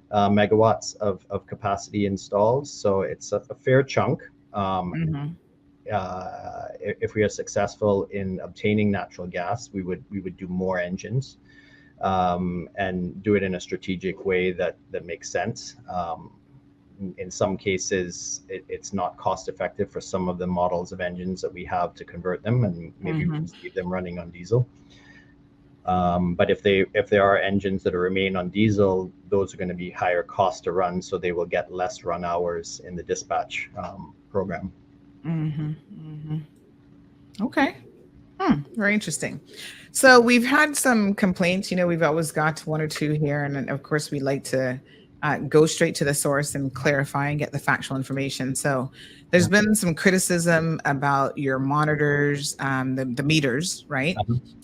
megawatts of capacity installed. So it's a fair chunk. If we are successful in obtaining natural gas, we would do more engines and do it in a strategic way that makes sense. In some cases, it's not cost effective for some of the models of engines that we have to convert them, and maybe we just leave them running on diesel. But if there are engines that remain on diesel, those are going to be higher cost to run, so they will get less run hours in the dispatch program. Okay. Very interesting. So we've had some complaints. We've always got one or two here, and of course we like to go straight to the source and clarify and get the factual information. So there's been some criticism about your monitors, the meters, right?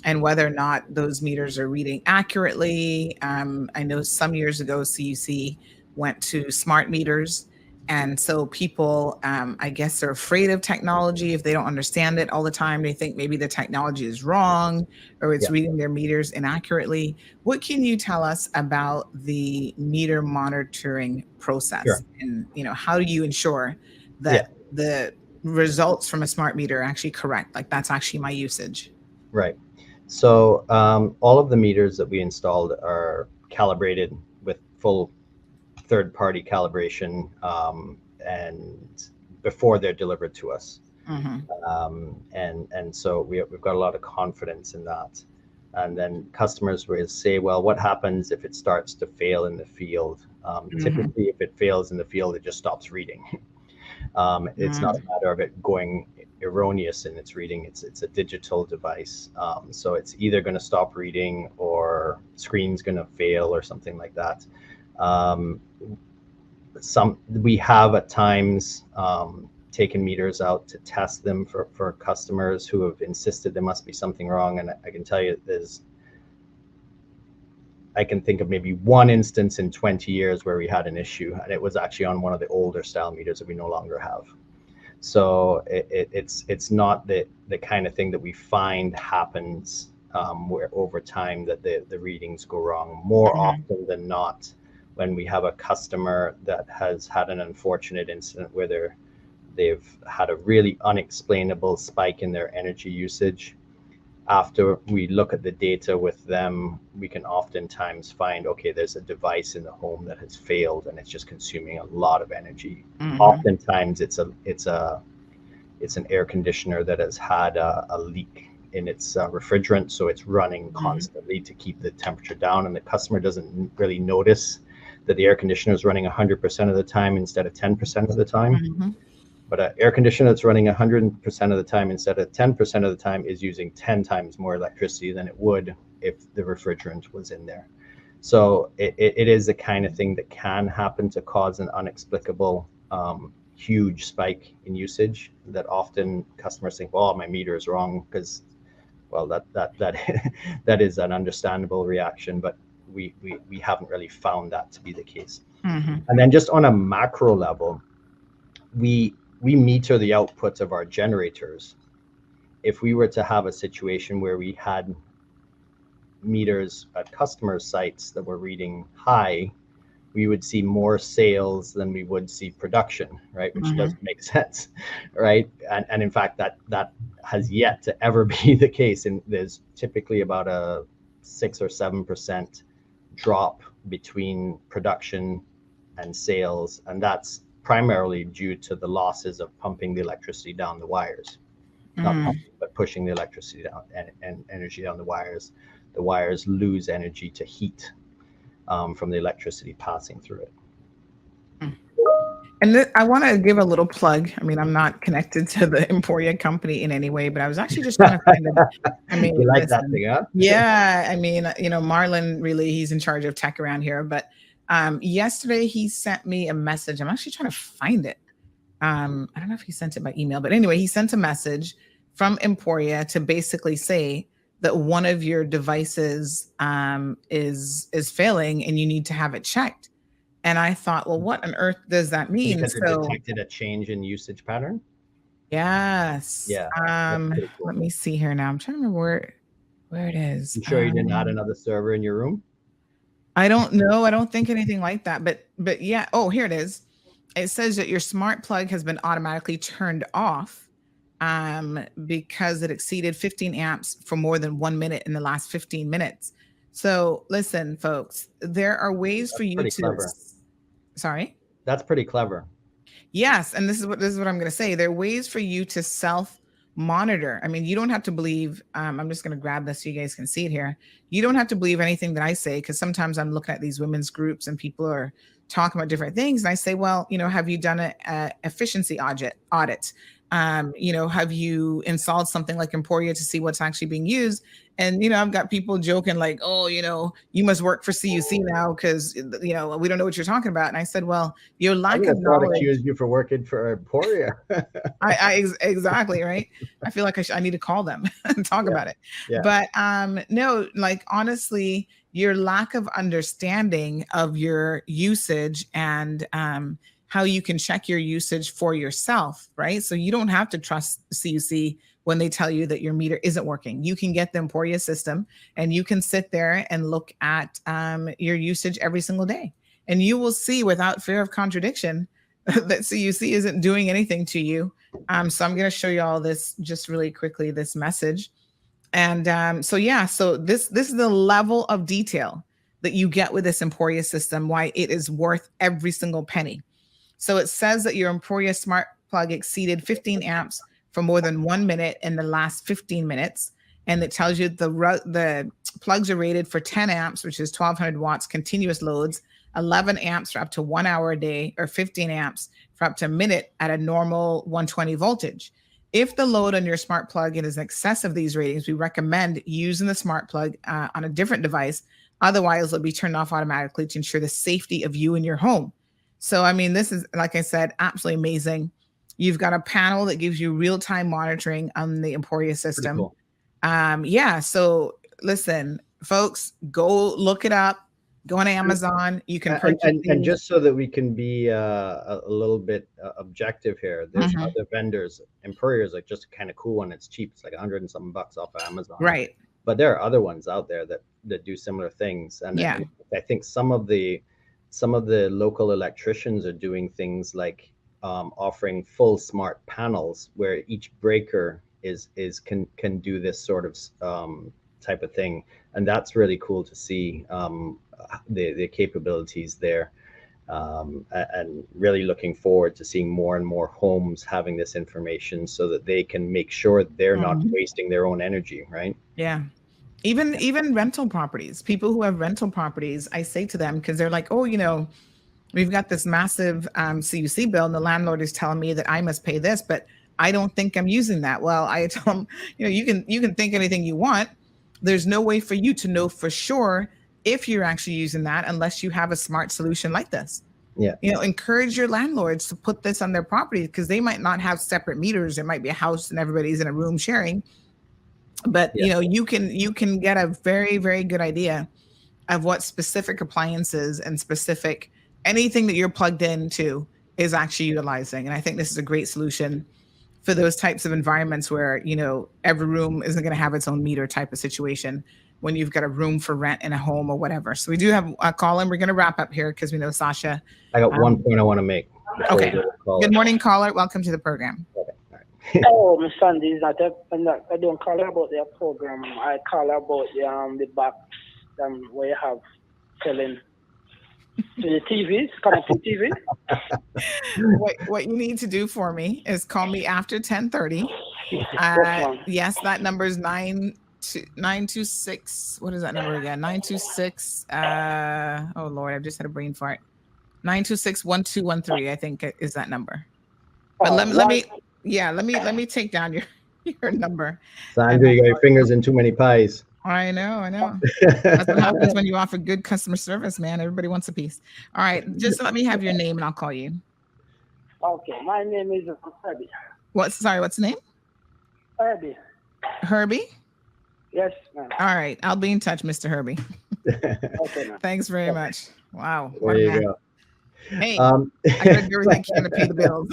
And whether or not those meters are reading accurately. I know some years ago, CUC went to smart meters. And so people, I guess, are afraid of technology. If they don't understand it all the time, they think maybe the technology is wrong or it's reading their meters inaccurately. What can you tell us about the meter monitoring process? And, how do you ensure that the results from a smart meter are actually correct? Like, that's actually my usage. Right. So all of the meters that we installed are calibrated with full third-party calibration and before they're delivered to us. And so we've got a lot of confidence in that. And then customers will say, well, what happens if it starts to fail in the field? Typically, if it fails in the field, it just stops reading. It's not a matter of it going erroneous in its reading. It's a digital device. So it's either going to stop reading or screen's going to fail or something like that. We have at times taken meters out to test them for customers who have insisted there must be something wrong. And I can tell you I can think of maybe one instance in 20 years where we had an issue, and it was actually on one of the older style meters that we no longer have. So it's not the kind of thing that we find happens where over time that the readings go wrong. More often than not, when we have a customer that has had an unfortunate incident where they've had a really unexplainable spike in their energy usage, after we look at the data with them, we can oftentimes find, okay, there's a device in the home that has failed and it's just consuming a lot of energy. Oftentimes it's an air conditioner that has had a leak in its refrigerant, so it's running constantly to keep the temperature down, and the customer doesn't really notice that the air conditioner is running 100% of the time instead of 10% of the time. But an air conditioner that's running 100% of the time instead of 10% of the time is using 10 times more electricity than it would if the refrigerant was in there. So it is the kind of thing that can happen to cause an inexplicable huge spike in usage that often customers think, well, my meter is wrong, because, well, that is an understandable reaction, but we haven't really found that to be the case. And then just on a macro level, we meter the outputs of our generators. If we were to have a situation where we had meters at customer sites that were reading high, we would see more sales than we would see production, right? Which doesn't make sense, right? And in fact, that has yet to ever be the case. And there's typically about a 6 or 7% drop between production and sales, and that's primarily due to the losses of pumping the electricity down the wires. Not pumping, but pushing the electricity down and energy down the wires. The wires lose energy to heat from the electricity passing through it. And I want to give a little plug. I mean, I'm not connected to the Emporia company in any way, but I was actually just trying to find them. I mean, you like that thing, huh? Yeah. I mean, Marlon, really, he's in charge of tech around here. But yesterday he sent me a message. I'm actually trying to find it. I don't know if he sent it by email, but anyway, he sent a message from Emporia to basically say that one of your devices is failing and you need to have it checked. And I thought, well, what on earth does that mean? Because it detected a change in usage pattern? Yes. Yeah. Cool. Let me see here now. I'm trying to remember where it is. You sure you didn't add another server in your room? I don't know. I don't think anything like that. But yeah. Oh, here it is. It says that your smart plug has been automatically turned off because it exceeded 15 amps for more than 1 minute in the last 15 minutes. So listen, folks, there are ways for you to. Clever. Sorry? That's pretty clever. Yes. And this is what I'm going to say. There are ways for you to self-monitor. I mean, you don't have to believe, I'm just going to grab this so you guys can see it here. You don't have to believe anything that I say, because sometimes I'm looking at these women's groups and people are talking about different things. And I say, well, have you done an efficiency audit? Have you installed something like Emporia to see what's actually being used? And, I've got people joking like, oh, you must work for CUC now because, we don't know what you're talking about. And I said, well, your lack of knowledge. Accuse you for working for Emporia. Exactly. Right. I feel like I need to call them and talk about it. Yeah. But no, like, honestly, your lack of understanding of your usage and how you can check your usage for yourself, right? So you don't have to trust CUC when they tell you that your meter isn't working. You can get the Emporia system and you can sit there and look at your usage every single day. And you will see without fear of contradiction that CUC isn't doing anything to you. So I'm going to show you all this just really quickly, this message. And so this is the level of detail that you get with this Emporia system, why it is worth every single penny. So it says that your Emporia smart plug exceeded 15 amps for more than 1 minute in the last 15 minutes. and it tells you the plugs are rated for 10 amps, which is 1200 watts continuous loads, 11 amps for up to 1 hour a day, or 15 amps for up to a minute at a normal 120 voltage. If the load on your smart plug is in excess of these ratings, we recommend using the smart plug on a different device. Otherwise, it'll be turned off automatically to ensure the safety of you and your home. So, I mean, this is, like I said, absolutely amazing. You've got a panel that gives you real-time monitoring on the Emporia system. Cool. Yeah. So listen, folks, go look it up. Go on Amazon. You can purchase and just so that we can be a little bit objective here, there's other vendors. Emporia is like just a kind of cool one. It's cheap. It's like $100 and something off of Amazon. Right. But there are other ones out there that do similar things. And yeah, I think some of the local electricians are doing things like offering full smart panels where each breaker can do this sort of type of thing, and that's really cool to see the capabilities there, and really looking forward to seeing more and more homes having this information so that they can make sure they're not wasting their own energy, right? Yeah. Even rental properties, people who have rental properties, I say to them, because they're like, oh, we've got this massive CUC bill and the landlord is telling me that I must pay this, but I don't think I'm using that. Well, I tell them, you can think anything you want. There's no way for you to know for sure if you're actually using that unless you have a smart solution like this. Yeah. Encourage your landlords to put this on their property, because they might not have separate meters. There might be a house and everybody's in a room sharing. But you can get a very, very good idea of what specific appliances and specific anything that you're plugged into is actually utilizing. And I think this is a great solution for those types of environments where, every room isn't going to have its own meter type of situation when you've got a room for rent in a home or whatever. So we do have a call, and we're going to wrap up here because we know Sasha. I got one point I want to make. Okay. Good morning, caller. Welcome to the program. Okay. Oh, Miss Sandy, I don't call her about their program. I call her about the box where you have selling to the TVs, connected TV. What you need to do for me is call me after 10:30. Yes, that number is 926. What is that number again? 926. Oh Lord, I've just had a brain fart. 926-1213. I think is that number. But let me take down your number. Sandra, you got your fingers in too many pies. I know. That's what happens when you offer good customer service, man. Everybody wants a piece. All right, just let me have your name and I'll call you. Okay, my name is Herbie. What's the name? Herbie. Herbie? Yes, ma'am. All right, I'll be in touch, Mr. Herbie. Okay, ma'am. Thanks very much. Wow. There you go. Hey, I gotta do everything I can to pay the bills.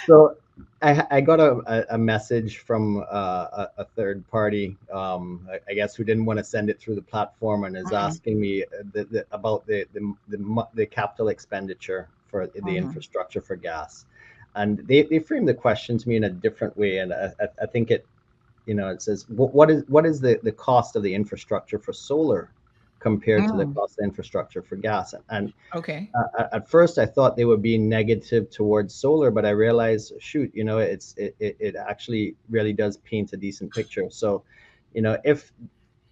So I got a message from a third party, I guess, who didn't want to send it through the platform, and is asking me about the capital expenditure for the infrastructure for gas. And they framed the question to me in a different way, and I think it says, what is the cost of the infrastructure for solar compared to the cost of infrastructure for gas? And okay, at first I thought they were being negative towards solar, but I realized, shoot, it actually really does paint a decent picture. So, if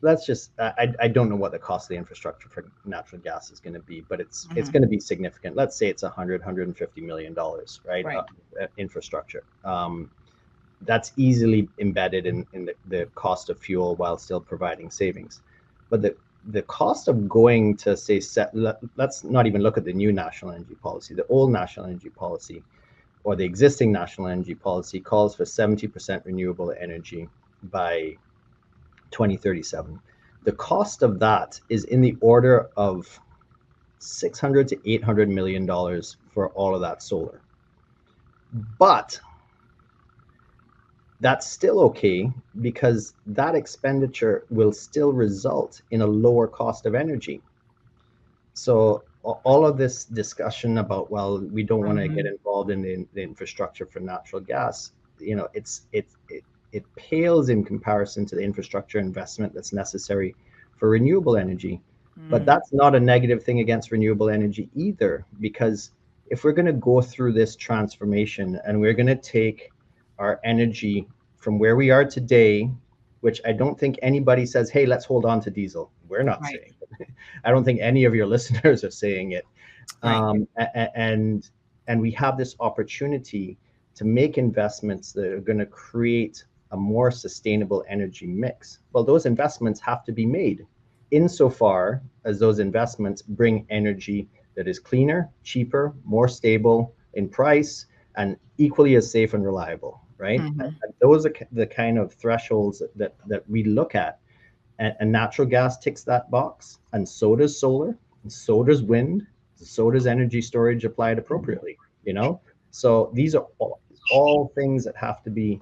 let's just, I don't know what the cost of the infrastructure for natural gas is going to be, but it's going to be significant. Let's say it's $150 million, right? Infrastructure. That's easily embedded in the cost of fuel while still providing savings. But the cost of going to say, let's not even look at the new national energy policy. The old national energy policy, or the existing national energy policy, calls for 70% renewable energy by 2037. The cost of that is in the order of $600 to $800 million for all of that solar. But that's still okay, because that expenditure will still result in a lower cost of energy. So all of this discussion about, well, we don't want to get involved in the infrastructure for natural gas, it pales in comparison to the infrastructure investment that's necessary for renewable energy. But that's not a negative thing against renewable energy either, because if we're going to go through this transformation and we're going to take our energy from where we are today, which I don't think anybody says, hey, let's hold on to diesel. We're not Right. saying it. I don't think any of your listeners are saying it. Right. And we have this opportunity to make investments that are going to create a more sustainable energy mix. Well, those investments have to be made insofar as those investments bring energy that is cleaner, cheaper, more stable in price, and equally as safe and reliable, right? Mhm. And those are the kind of thresholds that we look at. And natural gas ticks that box, and so does solar, and so does wind, so does energy storage applied appropriately, you know? So these are all things that have to be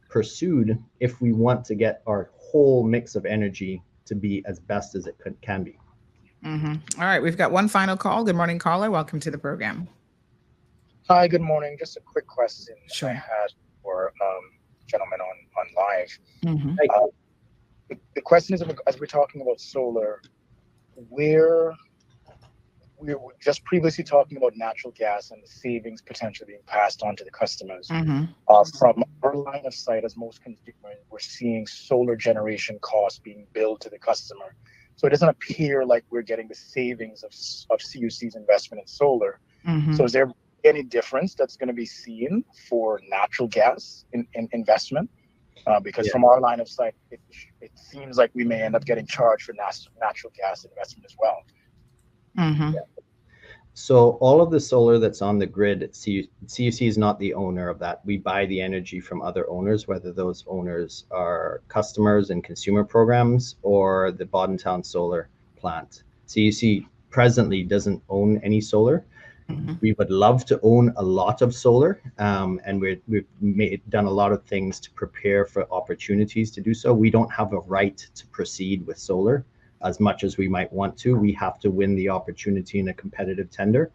pursued if we want to get our whole mix of energy to be as best as it can be. All right, we've got one final call. Good morning, caller. Welcome to the program. Hi, good morning. Just a quick question Sure. I had for gentlemen on live. Mhm. The question is, as we're talking about solar, we were just previously talking about natural gas and the savings potentially being passed on to the customers. Mhm. From our line of sight, as most consumers, we're seeing solar generation costs being billed to the customer. So it doesn't appear like we're getting the savings of CUC's investment in solar. Mhm. So is there any difference that's going to be seen for natural gas in investment? Because from our line of sight, it seems like we may end up getting charged for natural gas investment as well. Mhm. So all of the solar that's on the grid, CUC is not the owner of that. We buy the energy from other owners, whether those owners are customers and consumer programs or the Bodentown solar plant. CUC presently doesn't own any solar. Mhm. We would love to own a lot of solar, and we've done a lot of things to prepare for opportunities to do so. We don't have a right to proceed with solar as much as we might want to. We have to win the opportunity in a competitive tender.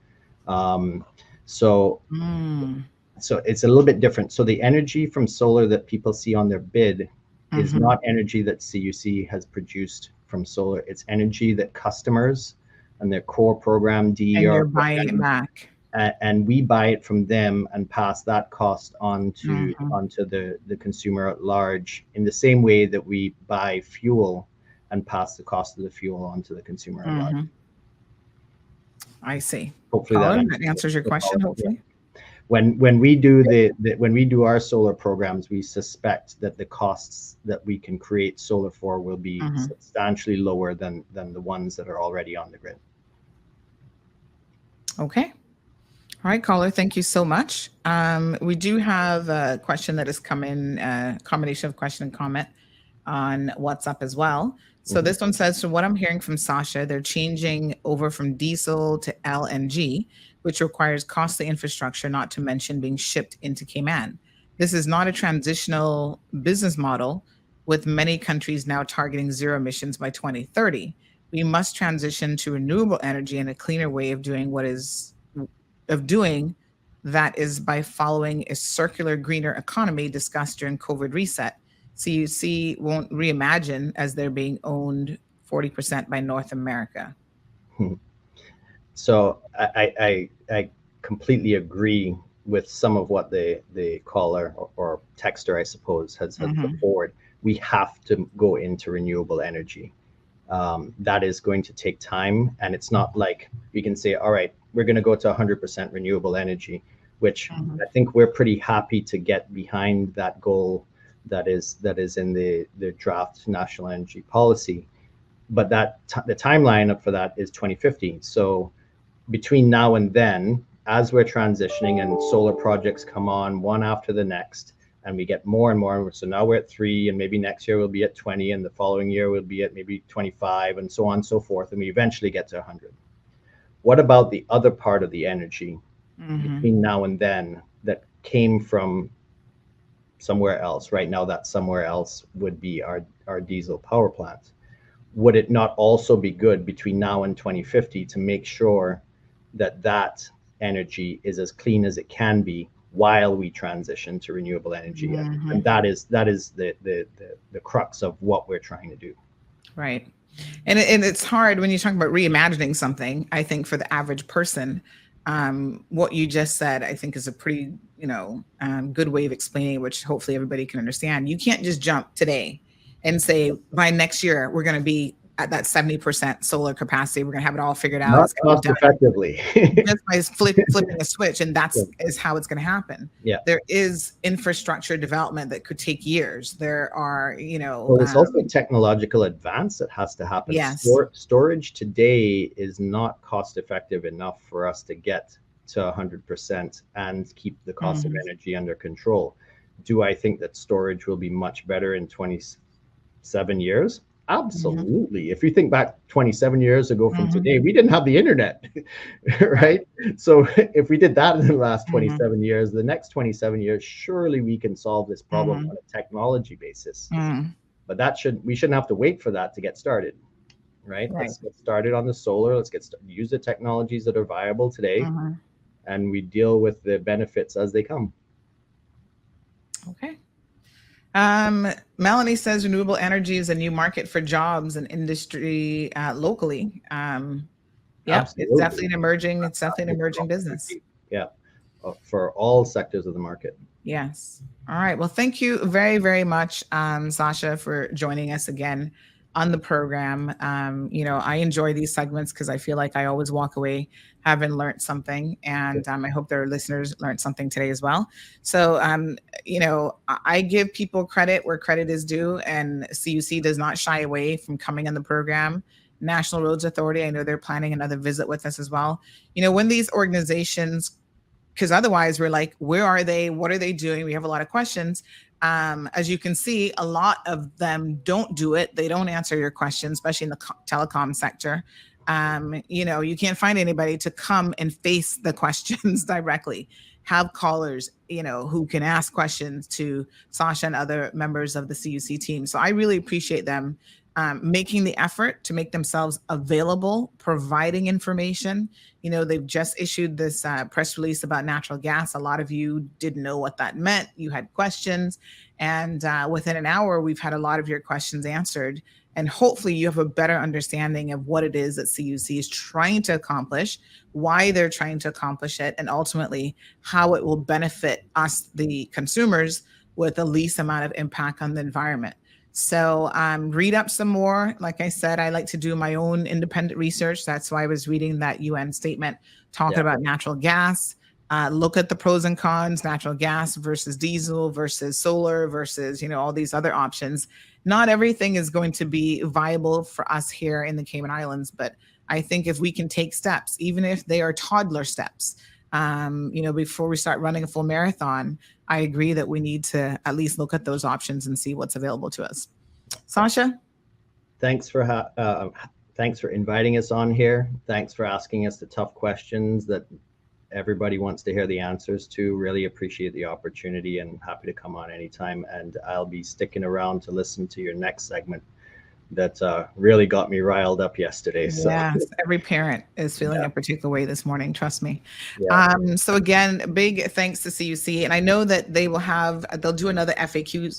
So it's a little bit different. So the energy from solar that people see on their bid is not energy that CUC has produced from solar. It's energy that customers and their core program DER And you're buying it back. and we buy it from them and pass that cost on to onto the consumer at large, in the same way that we buy fuel and pass the cost of the fuel onto the consumer at large. I see. Hopefully Caller, that that answers your question. Hopefully. When we do when we do our solar programs, we suspect that the costs that we can create solar for will be substantially lower than the ones that are already on the grid. Okay. All right, caller, thank you so much. We do have a question that has come in, a combination of question and comment on WhatsApp as well. So this one says, from what I'm hearing from Sasha, they're changing over from diesel to LNG, which requires costly infrastructure, not to mention being shipped into Cayman. This is not a transitional business model, with many countries now targeting zero emissions by 2030. We must transition to renewable energy and a cleaner way of doing that is by following a circular, greener economy discussed during COVID reset. CUC won't reimagine as they're being owned 40% by North America. So I completely agree with some of what the caller or texter, I suppose, has put forward. We have to go into renewable energy. That is going to take time, and it's not like we can say, all right, we're going to go to 100% renewable energy, which I think we're pretty happy to get behind that goal that is in the draft national energy policy. But that the timeline for that is 2050. So between now and then, as we're transitioning and solar projects come on one after the next, and we get more and more. So now we're at 3, and maybe next year we'll be at 20, and the following year we'll be at maybe 25, and so on and so forth, and we eventually get to 100. What about the other part of the energy between now and then that came from somewhere else? Right now, that somewhere else would be our diesel power plants. Would it not also be good between now and 2050 to make sure that that energy is as clean as it can be while we transition to renewable energy? And that is the crux of what we're trying to do. Right. And it's hard when you talk about reimagining something, I think, for the average person. what you just said, I think, is a pretty, good way of explaining it, which hopefully everybody can understand. You can't just jump today and say by next year we're going to be at that 70% solar capacity. We're going to have it all figured out. Not cost effectively. Just by flipping a switch, and that's is how it's going to happen. Yeah. There is infrastructure development that could take years. There are, well, there's also technological advance that has to happen. Yes. Storage today is not cost effective enough for us to get to 100% and keep the cost of energy under control. Do I think that storage will be much better in 27 years? Absolutely. If you think back 27 years ago from today, we didn't have the internet, right? So if we did that in the last 27 years, the next 27 years, surely we can solve this problem on a technology basis. But we shouldn't have to wait for that to get started, right? Let's get started on the solar. Let's use the technologies that are viable today, and we deal with the benefits as they come. Okay. Melanie says renewable energy is a new market for jobs and industry locally. Yeah, it's definitely an emerging business. Yeah, for all sectors of the market. Yes. All right. Well, thank you very, very much, Sasha, for joining us again on the program. I enjoy these segments because I feel like I always walk away having learned something, and I hope their listeners learned something today as well. So, I give people credit where credit is due, and CUC does not shy away from coming on the program. National Roads Authority, I know they're planning another visit with us as well. When these organizations, because otherwise we're like, where are they? What are they doing? We have a lot of questions. As you can see, a lot of them don't do it. They don't answer your questions, especially in the telecom sector. You can't find anybody to come and face the questions directly. Have callers, who can ask questions to Sasha and other members of the CUC team. So I really appreciate them making the effort to make themselves available, providing information. They've just issued this press release about natural gas. A lot of you didn't know what that meant. You had questions. And within an hour, we've had a lot of your questions answered. And hopefully you have a better understanding of what it is that CUC is trying to accomplish, why they're trying to accomplish it, and ultimately how it will benefit us, the consumers, with the least amount of impact on the environment. So read up some more. Like I said, I like to do my own independent research. That's why I was reading that UN statement talking about natural gas. Look at the pros and cons, natural gas versus diesel versus solar versus, all these other options. Not everything is going to be viable for us here in the Cayman Islands, but I think if we can take steps, even if they are toddler steps, before we start running a full marathon, I agree that we need to at least look at those options and see what's available to us. Sasha? Thanks for inviting us on here. Thanks for asking us the tough questions that everybody wants to hear the answers to. Really appreciate the opportunity and happy to come on anytime. And I'll be sticking around to listen to your next segment that really got me riled up yesterday. So yes, every parent is feeling a particular way this morning. Trust me. Yeah. So again, big thanks to CUC. And I know that they'll do another FAQ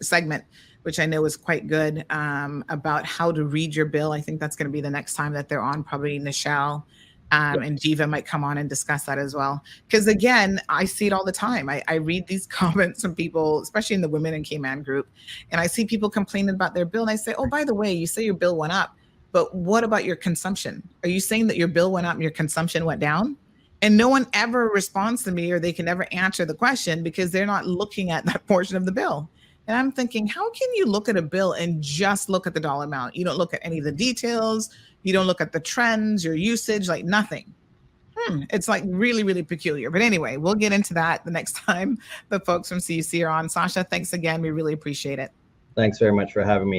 segment, which I know is quite good, about how to read your bill. I think that's going to be the next time that they're on. Probably Nichelle and Jiva might come on and discuss that as well. Because again, I see it all the time. I read these comments from people, especially in the Women in Cayman group, and I see people complaining about their bill. And I say, oh, by the way, you say your bill went up, but what about your consumption? Are you saying that your bill went up and your consumption went down? And no one ever responds to me, or they can never answer the question because they're not looking at that portion of the bill. And I'm thinking, how can you look at a bill and just look at the dollar amount? You don't look at any of the details. You don't look at the trends, your usage, like nothing. It's like really, really peculiar. But anyway, we'll get into that the next time the folks from CUC are on. Sasha, thanks again. We really appreciate it. Thanks very much for having me.